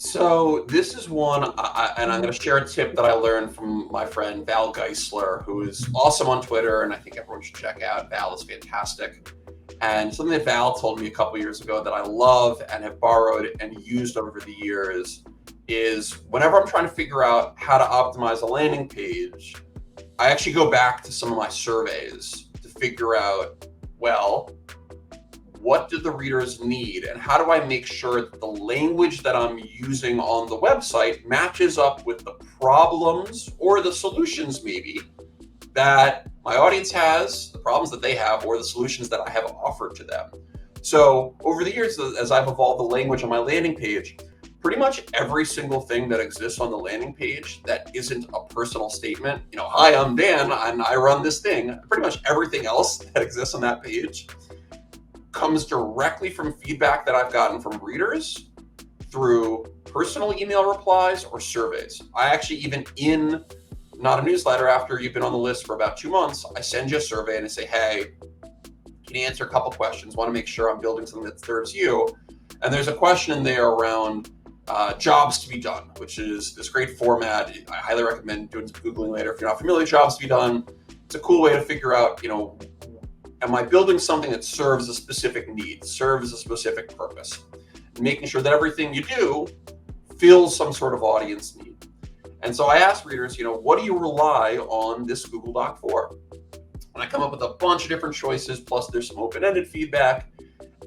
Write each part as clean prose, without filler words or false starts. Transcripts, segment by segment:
So this is one, and I'm going to share a tip that I learned from my friend Val Geisler, who is awesome on Twitter, and I think everyone should check out. Val is fantastic. And something that Val told me a couple years ago that I love and have borrowed and used over the years is whenever I'm trying to figure out how to optimize a landing page, I actually go back to some of my surveys to figure out, well, what do the readers need and how do I make sure that the language that I'm using on the website matches up with the problems or the solutions maybe that my audience has, the problems that they have, or the solutions that I have offered to them. So over the years, as I've evolved the language on my landing page, pretty much every single thing that exists on the landing page that isn't a personal statement, hi, I'm Dan and I run this thing, pretty much everything else that exists on that page comes directly from feedback that I've gotten from readers through personal email replies or surveys. I actually, even in not a newsletter, after you've been on the list for about 2 months, I send you a survey and I say, hey, can you answer a couple questions? Want to make sure I'm building something that serves you. And there's a question in there around jobs to be done, which is this great format. I highly recommend doing some Googling later if you're not familiar with jobs to be done. It's a cool way to figure out, am I building something that serves a specific need, serves a specific purpose? And making sure that everything you do fills some sort of audience need. And so I ask readers, what do you rely on this Google Doc for? And I come up with a bunch of different choices, plus there's some open-ended feedback.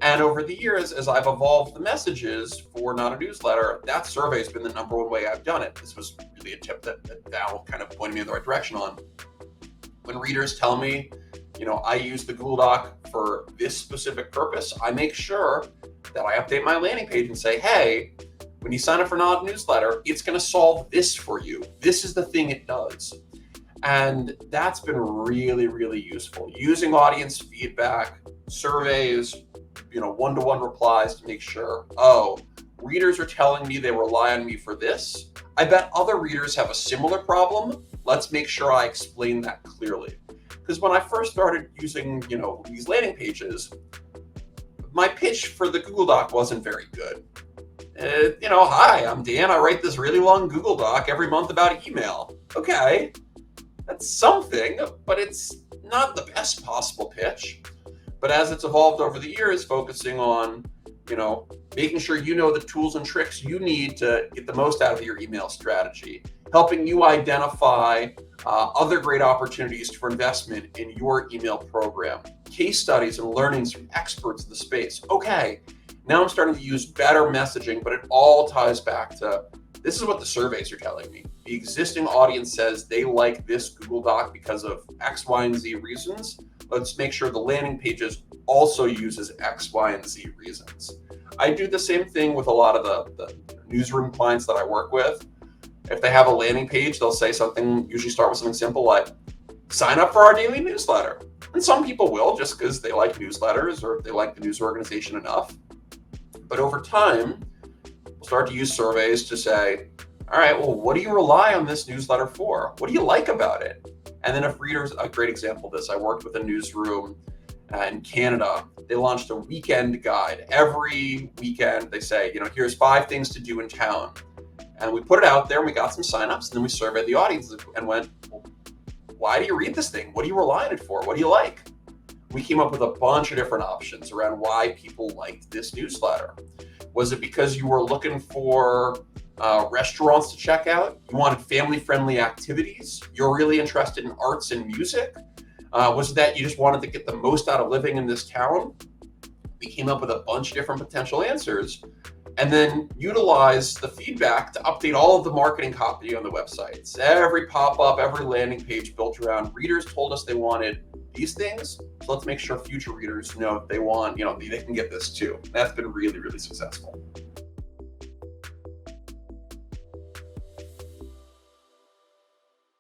And over the years, as I've evolved the messages for Not a Newsletter, that survey has been the number one way I've done it. This was really a tip that Val kind of pointed me in the right direction on. When readers tell me, I use the Google Doc for this specific purpose, I make sure that I update my landing page and say, hey, when you sign up for Not a Newsletter, it's going to solve this for you. This is the thing it does. And that's been really, really useful. Using audience feedback, surveys, one-to-one replies to make sure, readers are telling me they rely on me for this. I bet other readers have a similar problem. Let's make sure I explain that clearly. Because when I first started using, these landing pages, my pitch for the Google Doc wasn't very good. Hi, I'm Dan. I write this really long Google Doc every month about email. Okay, that's something, but it's not the best possible pitch. But as it's evolved over the years, focusing on, making sure you know the tools and tricks you need to get the most out of your email strategy, helping you identify other great opportunities for investment in your email program, case studies and learnings from experts in the space. Okay, now I'm starting to use better messaging, but it all ties back to, this is what the surveys are telling me. The existing audience says they like this Google Doc because of X, Y, and Z reasons. Let's make sure the landing pages also uses X, Y, and Z reasons. I do the same thing with a lot of the newsroom clients that I work with. If they have a landing page, they'll say something, usually start with something simple like, sign up for our daily newsletter. And some people will just because they like newsletters or they like the news organization enough. But over time, we'll start to use surveys to say, all right, well, what do you rely on this newsletter for? What do you like about it? And then if readers, a great example of this, I worked with a newsroom in Canada. They launched a weekend guide. Every weekend, they say, here's 5 things to do in town. And we put it out there and we got some signups, and then we surveyed the audience and went, well, why do you read this thing? What do you rely on it for? What do you like? We came up with a bunch of different options around why people liked this newsletter. Was it because you were looking for restaurants to check out? You wanted family-friendly activities? You're really interested in arts and music? Was it that you just wanted to get the most out of living in this town? We came up with a bunch of different potential answers and then utilize the feedback to update all of the marketing copy on the websites. Every pop-up, every landing page built around readers told us they wanted these things. So let's make sure future readers know that they want, they can get this too. That's been really, really successful.